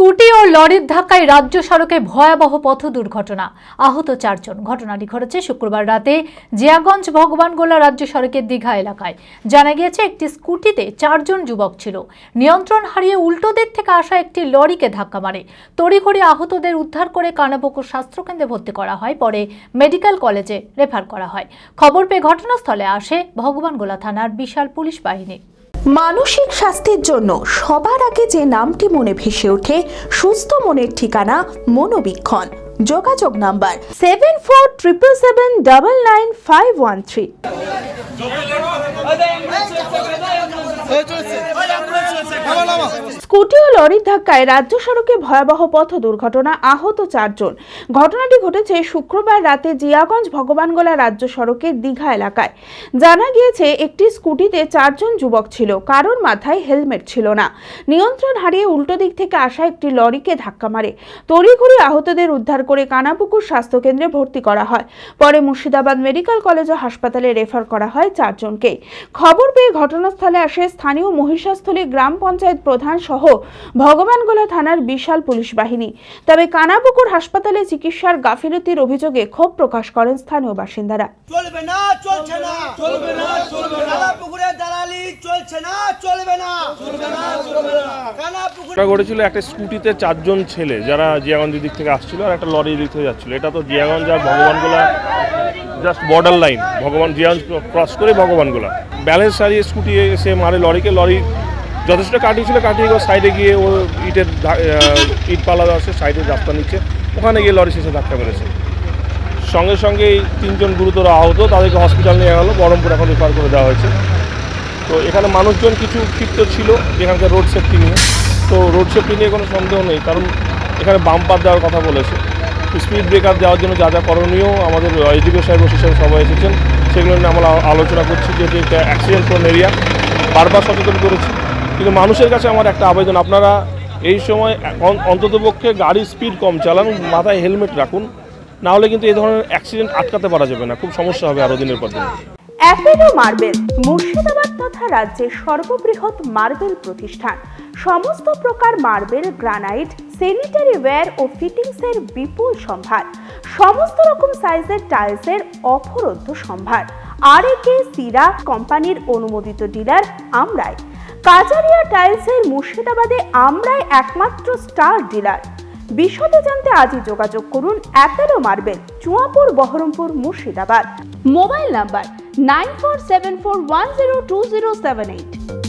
Scooty ও লরির ধাক্কায় রাজ্য সড়কে ভয়াবহ পথ দুর্ঘটনা, আহত 4 জন। ঘটনাটি ঘটেছে শুক্রবার রাতে জিয়াগঞ্জ ভগবানগোলা রাজ্য সড়কের দীঘা এলাকায়। জানা গিয়েছে একটি স্কুটিতে 4 জন যুবক ছিল। নিয়ন্ত্রণ হারিয়ে উল্টো দিক থেকে আসা একটি লরিকে ধাক্কা মারে। তড়িঘড়ি আহতদের উদ্ধার করে কানাপুকুর স্বাস্থ্যকেন্দ্রে ভর্তি করা হয়, পরে মেডিকেল কলেজে রেফার করা হয়। খবর পেয়ে ঘটনাস্থলে আসে ভগবানগোলা থানার বিশাল পুলিশ বাহিনী। মানসিক স্বাস্থ্যের জন্য সবার আগে যে নামটি মনে ভেসে ওঠে, সুস্থ মনের ঠিকানা মনোবীক্ষণ। যোগাযোগ নাম্বার 7477799513। স্কুটি ও লরির ধাক্কায় রাজ্য সড়কে ভয়াবহ পথ দুর্ঘটনা, আহত 4 জন। ঘটনাটি ঘটেছে শুক্রবার রাতে জিয়াগঞ্জ ভগবানগোলা রাজ্য সড়কের দীঘা এলাকায়। জানা গিয়েছে একটি স্কুটিতে 4 জন যুবক ছিল, কারোর মাথায় হেলমেট ছিল না। নিয়ন্ত্রণ হারিয়ে উল্টো দিক থেকে আসা একটি লরিকে ধাক্কা মারে। তড়িঘড়ি আহতদের উদ্ধার করে কানাপুকুর স্বাস্থ্যকেন্দ্রে ভর্তি করা হয়, পরে মুর্শিদাবাদ মেডিকেল কলেজ ও হাসপাতালে রেফার করা হয় 4 জনকে। খবর পেয়ে ঘটনাস্থলে আসে স্থানীয় মহিষাস্থলী গ্রাম পঞ্চায়েত প্রধান সহ ভগবানগোলা থানার বিশাল পুলিশ বাহিনী। তবে কানাপুকুর হাসপাতালে চিকিৎসার গাফিলতির অভিযোগে ক্ষোভ প্রকাশ করেন স্থানীয় বাসিন্দারা। চলবে না, চলছে না, চলবে না, চলবে না, কানাপুকুরে দালালি চলছে না, চলবে না, চলবে না, চলবে না। কানাপুকুরে ঘটেছিল একটা স্কুটিতে 4 জন ছেলে, যারা জিয়াগঞ্জ দিক থেকে আসছিল আর একটা লরির দিক থেকে যাচ্ছিল। এটা তো জিয়াগঞ্জ আর Bhagwangola just border line, Jiaganj cross করে ভগবানগোলা। ব্যালেন্স হারিয়ে স্কুটি এসে মারে লরিকে। লরি যথেষ্ট কাটিয়েছিল, কাটিয়ে সাইডে গিয়ে ও ইটপালা আছে, সাইডে রাস্তা নিচ্ছে, ওখানে গিয়ে লরি শেষে ধাক্কা মেরেছে। সঙ্গে সঙ্গে 3 জন গুরুতর আহত, তাদেরকে হসপিটাল নিয়ে গেল, বহরমপুর এখন রেফার করে দেওয়া হয়েছে। তো এখানে মানুষজন কিছু ক্ষিপ্ত ছিল এখানকার রোড সেফটি নিয়ে। তো রোড সেফটি নিয়ে কোনো সন্দেহ নেই, কারণ এখানে বাম্পার দেওয়ার কথা বলেছে। স্পিড ব্রেকার দেওয়ার জন্য যা যা করণীয় আমাদের এসডিপি সাহেব ওসি সাহেব সবাই এসেছেন, সেগুলো নিয়ে আমরা আলোচনা করছি। যেহেতু একটা অ্যাক্সিডেন্ট প্রোন এরিয়া, বারবার সচেতন করেছি। কিন্তু মানুষের কাছে আমার একটা আবেদন, আপনারা এই সময় অন্ততপক্ষে গাড়ির স্পিড কম চালান, মাথায় হেলমেট রাখুন, না হলে কিন্তু এই ধরনের অ্যাক্সিডেন্ট আটকাতে পারা যাবে না, খুব সমস্যা হবে আরও দিনের পর দিন। অ্যাপোলো মার্বেল মুর্শিদাবাদ তথা রাজ্যের সর্ববৃহৎ মার্বেল প্রতিষ্ঠান। সমস্ত প্রকার মার্বেল, গ্রানাইট, স্যানিটারি ওয়্যার ও ফিটিংসের বিপুল সম্ভার। সমস্ত রকম সাইজের টাইলসের অফুরন্ত সম্ভার। আর.এ.কে সিরা কোম্পানির অনুমোদিত ডিলার আমরাই। কাজারিয়া টাইলসের মুর্শিদাবাদে আমরাই একমাত্র স্টার ডিলার। বিশদে জানতে আজই যোগাযোগ করুন Apollo marble, Chuapur, Baharampur, Murshidabad. Mobile number 9474102078।